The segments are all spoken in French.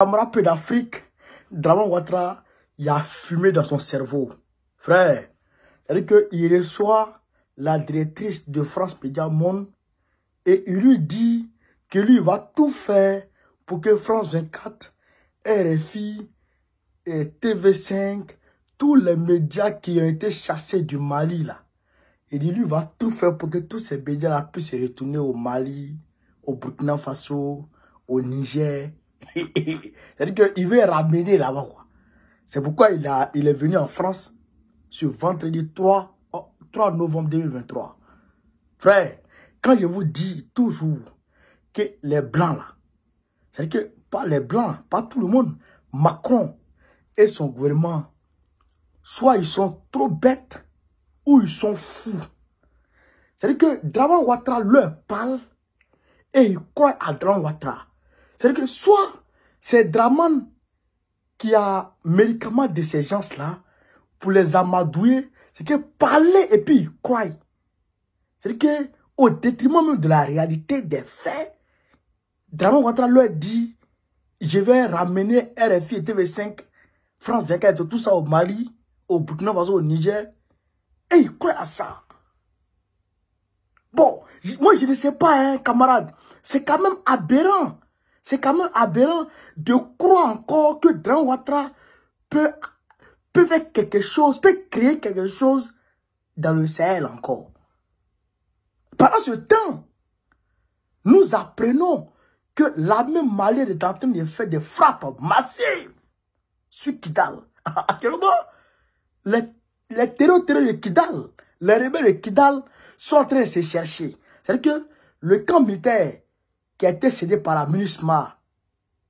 Camarade peu d'Afrique, Draman Ouattara, il y a fumé dans son cerveau. Frère, c'est-à-dire qu'il reçoit la directrice de France Média Monde et il lui dit que lui va tout faire pour que France 24, RFI, et TV5, tous les médias qui ont été chassés du Mali, là, il dit lui va tout faire pour que tous ces médias-là puissent se retourner au Mali, au Burkina Faso, au Niger. C'est-à-dire qu'il veut ramener là-bas. C'est pourquoi il est venu en France sur vendredi 3 novembre 2023. Frère, quand je vous dis toujours que les Blancs là, c'est-à-dire que pas les Blancs, pas tout le monde, Macron et son gouvernement, soit ils sont trop bêtes ou ils sont fous. C'est-à-dire que Draman Ouattara leur parle et ils croient à Draman Ouattara. C'est-à-dire que soit c'est Draman qui a médicament de ces gens-là pour les amadouer, c'est que parler et puis ils croient. C'est-à-dire que au détriment même de la réalité des faits, Draman Ouattara leur dit, je vais ramener RFI et TV5, France 24, tout ça au Mali, au Burkina Faso, au Niger, et ils croient à ça. Bon, moi je ne sais pas, hein, camarade, c'est quand même aberrant. C'est quand même aberrant de croire encore que Draman Ouattara peut faire quelque chose, peut créer quelque chose dans le Sahel encore. Pendant ce temps, nous apprenons que l'armée malienne est en train de faire des frappes massives sur Kidal. Actuellement, les terroristes de Kidal, les rebelles de Kidal sont en train de se chercher. C'est-à-dire que le camp militaire qui a été cédé par la MINUSMA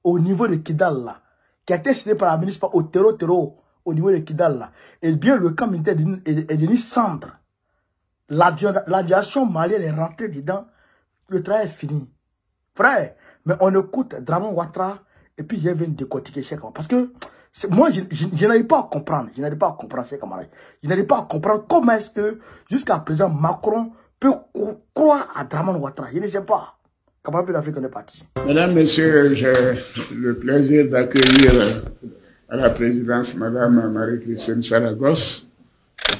au niveau de Kidal, là, qui a été cédé par la MINUSMA au terreau au niveau de Kidal, là, et bien le camp militaire est devenu cendre. L'aviation malienne est rentrée dedans, le travail est fini. Frère, mais on écoute Draman Ouattara et puis je viens de décortiquer chaque camarade. Parce que moi, je n'arrive pas à comprendre. Je n'arrive pas à comprendre, chers camarades. Je n'arrive pas à comprendre comment est-ce que jusqu'à présent Macron peut croire à Draman Ouattara. Je ne sais pas. Camarade de l'Afrique, on est parti. Mesdames, Messieurs, j'ai le plaisir d'accueillir à la présidence Madame Marie-Christine Saragosse,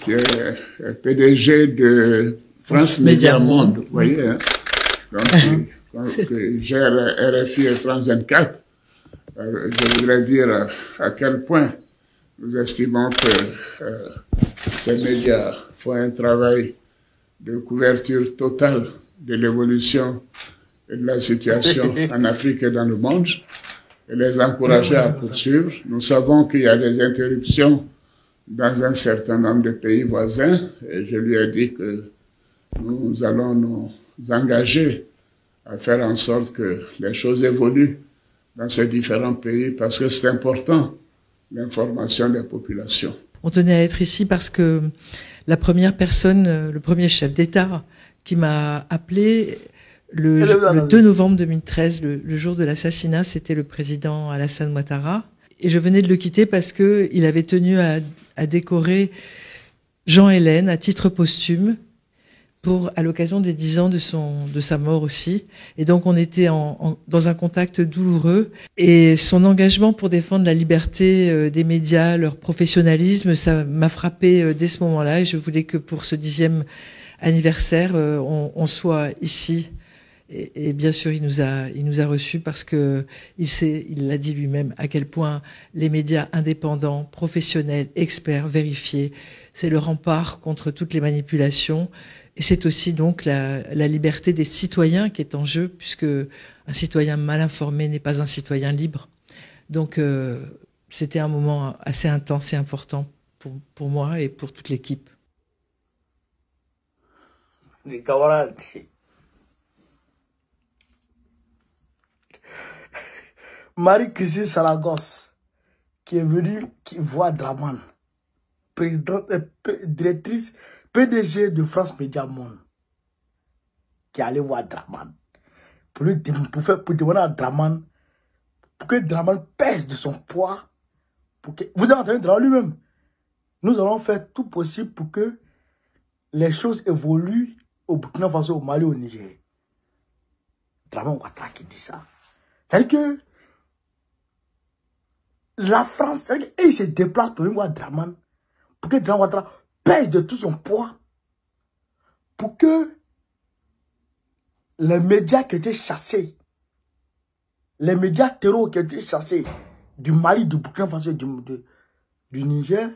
qui est PDG de France Média Monde, vous voyez, hein? Donc, qui gère RFI et France 24. Je voudrais dire à quel point nous estimons que ces médias font un travail de couverture totale de l'évolution et de la situation en Afrique et dans le monde, et les encourager à poursuivre. Nous savons qu'il y a des interruptions dans un certain nombre de pays voisins, et je lui ai dit que nous allons nous engager à faire en sorte que les choses évoluent dans ces différents pays, parce que c'est important, l'information des populations. On tenait à être ici parce que la première personne, le premier chef d'État qui m'a appelé le 2 novembre 2013, le jour de l'assassinat, c'était le président Alassane Ouattara. Et je venais de le quitter parce que il avait tenu à décorer Jean Hélène à titre posthume à l'occasion des 10 ans de sa mort aussi. Et donc on était dans un contact douloureux. Et son engagement pour défendre la liberté des médias, leur professionnalisme, ça m'a frappé dès ce moment-là. Et je voulais que pour ce 10e anniversaire, on soit ici. Et bien sûr, il nous a reçus parce que il l'a dit lui-même à quel point les médias indépendants, professionnels, experts, vérifiés, c'est le rempart contre toutes les manipulations. Et c'est aussi donc la liberté des citoyens qui est en jeu, puisque un citoyen mal informé n'est pas un citoyen libre. Donc c'était un moment assez intense et important pour moi et pour toute l'équipe. Les camarades. Marie-Christine Saragosse, qui est venue, qui voit Draman, directrice PDG de France Média Monde, qui est allée voir Draman, pour demander à Draman, pour que Draman pèse de son poids, vous avez entendu Draman lui-même, nous allons faire tout possible pour que les choses évoluent au Burkina Faso, au Mali, au Niger. Draman Ouattara qui dit ça. C'est-à-dire que la France, et il se déplace pour venir voir Draman, pour que Draman Ouattara pèse de tout son poids, pour que les médias qui étaient chassés, les médias terreaux qui étaient chassés du Mali, du Burkina Faso, du Niger,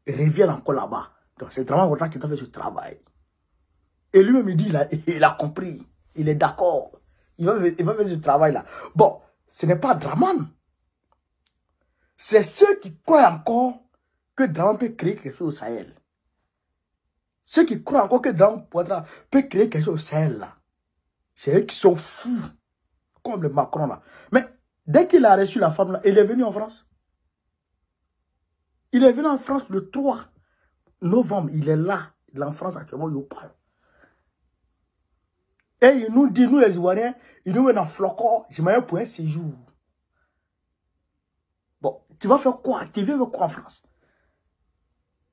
reviennent encore là-bas. Donc c'est Draman Ouattara qui a fait ce travail. Et lui-même, il dit, il a compris, il est d'accord. Il va faire ce travail-là. Bon, ce n'est pas Draman. C'est ceux qui croient encore que Draman peut créer quelque chose au Sahel. Ceux qui croient encore que Draman peut créer quelque chose au Sahel, là. C'est eux qui sont fous. Comme le Macron, là. Mais dès qu'il a reçu la femme, là, il est venu en France. Il est venu en France le 3 novembre. Il est là. Il est en France actuellement, il parle. Et il nous dit, nous les Ivoiriens, il nous met dans flocon, je m'en pour un séjour. Bon, tu vas faire quoi? Tu viens faire quoi en France?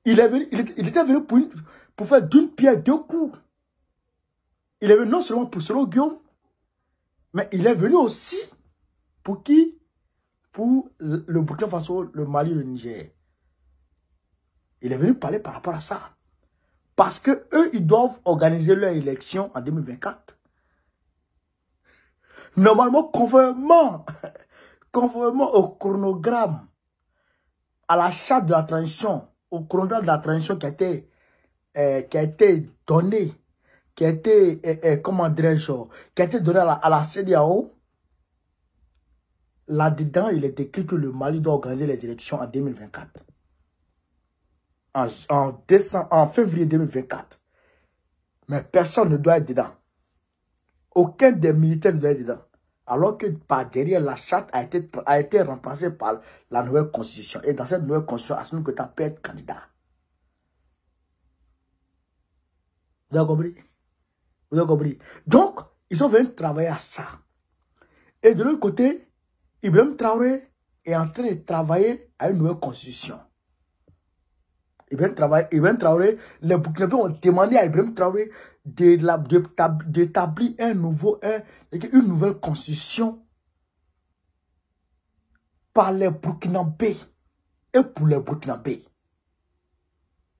Il était venu pour faire d'une pierre deux coups. Il est venu non seulement pour Solo Guillaume, mais il est venu aussi pour qui? Pour le Burkina Faso, le Mali, le Niger. Il est venu parler par rapport à ça. Parce que eux, ils doivent organiser leur élection en 2024. Normalement, conformément au chronogramme, à la charte de la transition, au chronogramme de la transition qui a été donné, qui a été, comment dirais-je, qui a été donné à la CEDEAO, là-dedans, il est écrit que le Mali doit organiser les élections en 2024. En février 2024. Mais personne ne doit être dedans. Aucun des militaires ne doit être dedans. Alors que par derrière, la charte a été remplacée par la nouvelle constitution. Et dans cette nouvelle constitution, Assimi Goïta peut être candidat. Vous avez compris? Vous avez compris? Donc, ils sont venus travailler à ça. Et de l'autre côté, Ibrahim Traoré est en train de travailler à une nouvelle constitution. Ibrahim Traoré, les Burkinabés ont demandé à Ibrahim Traoré d'établir une nouvelle constitution par les Burkinabés et pour les Burkinabés.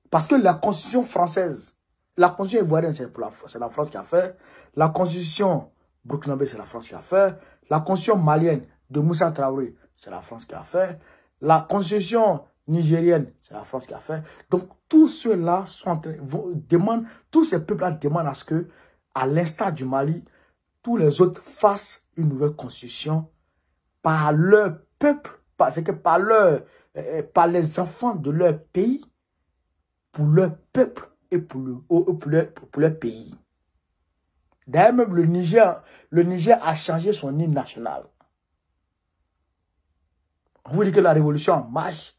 Parce que la constitution française, la constitution ivoirienne, c'est la France qui a fait. La constitution burkinabé, c'est la France qui a fait. La constitution malienne de Moussa Traoré, c'est la France qui a fait. La constitution nigérienne, c'est la France qui a fait. Donc, tous ceux-là tous ces peuples-là demandent à ce que, à l'instar du Mali, tous les autres fassent une nouvelle constitution par leur peuple, parce que par les enfants de leur pays, pour leur peuple et pour leur pays. D'ailleurs, même le Niger a changé son hymne national. On vous dit que la révolution en marche,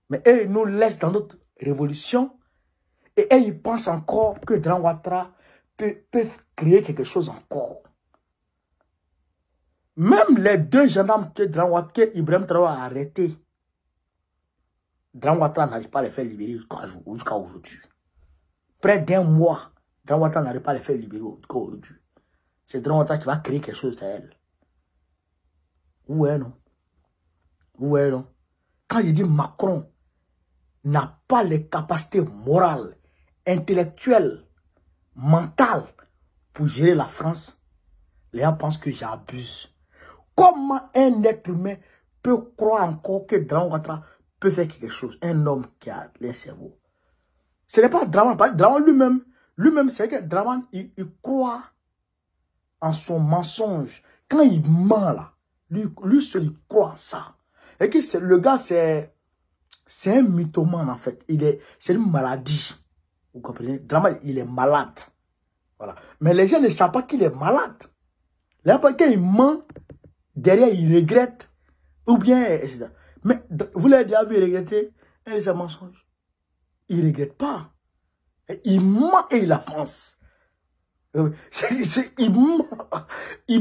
mais eux, ils nous laissent dans notre révolution. Et eux, ils pensent encore que Draman Ouattara peut créer quelque chose encore. Même les deux gendarmes que Ibrahim Traoré a arrêtés, Draman Ouattara n'arrive pas à les faire libérer jusqu'à aujourd'hui. Près d'un mois, Draman Ouattara n'arrive pas à les faire libérer jusqu'à aujourd'hui. C'est Draman Ouattara qui va créer quelque chose à elle. Ouais, non? Ouais, non? Quand il dit Macron n'a pas les capacités morales, intellectuelles, mentales pour gérer la France, les gens pensent que j'abuse. Comment un être humain peut croire encore que Draman Ouattara peut faire quelque chose? Un homme qui a les cerveaux. Ce n'est pas Draman, Draman lui-même. Lui-même, c'est que Draman, il croit en son mensonge. Quand il ment là, lui seul, il croit en ça. Et que le gars, c'est un mythomane en fait. C'est une maladie. Vous comprenez? Draman, il est malade. Voilà. Mais les gens ne savent pas qu'il est malade. Les gens, quand il ment, derrière, il regrette. Ou bien, etc. Mais vous l'avez déjà vu regretter un mensonge. Il ne regrette pas. Il ment et il avance. Il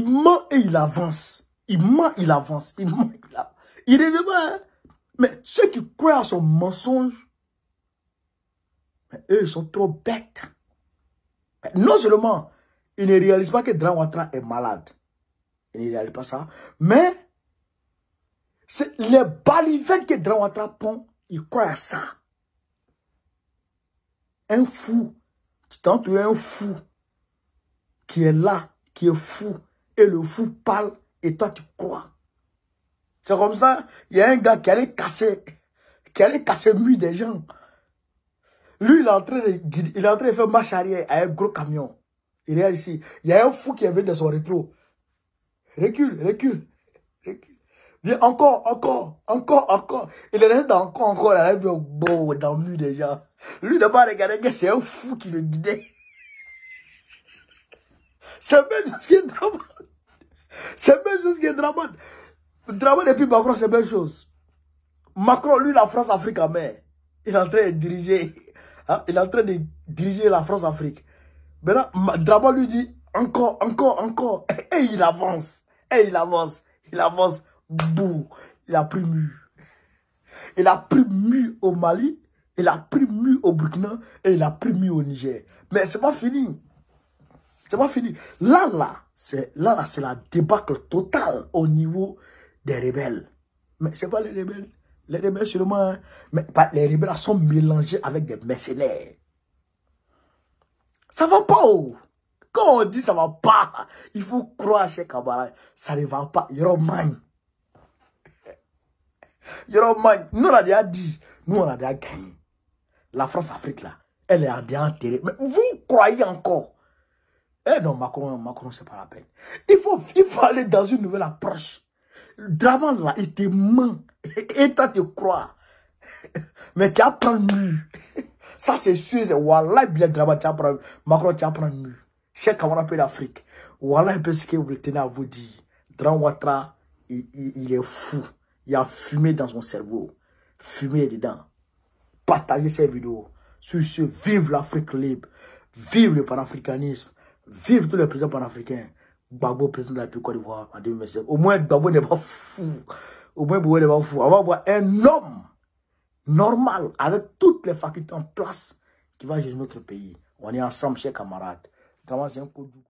ment et il avance. Il ment, il avance. Il ment, il avance. Il ne revient pas. Hein? Mais ceux qui croient à son mensonge, mais eux, ils sont trop bêtes. Mais non seulement, ils ne réalisent pas que Draman Ouattara est malade. Ils ne réalisent pas ça. Mais, C'est les balivernes que Dramane Ouattara pond, ils croient à ça. Un fou, tu t'as trouvé un fou qui est là, qui est fou, et le fou parle, et toi tu crois. C'est comme ça, il y a un gars qui allait casser le mur des gens. Lui, il est en train de faire marche arrière à un gros camion. Il est ici. Il y a un fou qui est venu de son rétro. Recule, recule, recule. Viens, encore. Il est resté dans encore, il est beau dans le mur des gens. Lui, d'abord, regardez que c'est un fou qui le guidait. C'est même chose qui est Dramane. C'est même chose qui est Dramane. Dramane et puis Macron, c'est la même chose. Macron, lui, la France-Afrique en mer. Il est en train de diriger. Hein? Il est en train de diriger la France-Afrique. Maintenant, Dramane lui dit encore. Et il avance. Bouh. Il a pris mur. Il a pris mur au Mali. Il a pris mur au Burkina. Et il a pris mur au Niger. Mais c'est pas fini. C'est pas fini. Là, c'est la débâcle totale au niveau des rebelles. Mais c'est pas les rebelles. Les rebelles seulement, hein. Mais les rebelles sont mélangés avec des mercenaires. Ça va pas, oh. Quand on dit ça va pas, il faut croire chez Kabara. Ça ne va pas. Yoroman. Nous on a déjà dit. Nous on a déjà gagné. La France-Afrique là, elle est déjà enterrée. Mais vous croyez encore? Eh non, Macron, c'est pas la peine. Il faut aller dans une nouvelle approche. Dramane là, il te ment. Et toi te crois. Mais tu apprends le mur. Ça c'est sûr, c'est Wallah bien Dramane, tu apprends. Macron, tu apprends le mur. Cheikh Kamara peu d'Afrique. Wallah un peu ce que vous tenez à vous dire. Dramane Ouattara, il est fou. Il a fumé dans son cerveau. Fumé dedans. Partagez ces vidéos. Sur ce, vive l'Afrique libre. Vive le panafricanisme. Vive tous les présidents panafricains. Gbagbo, président de la République Côte d'Ivoire en 2025. Au moins, Gbagbo n'est pas fou. On va voir un homme normal, avec toutes les facultés en place, qui va gérer notre pays. On est ensemble, chers camarades. C'est un coup de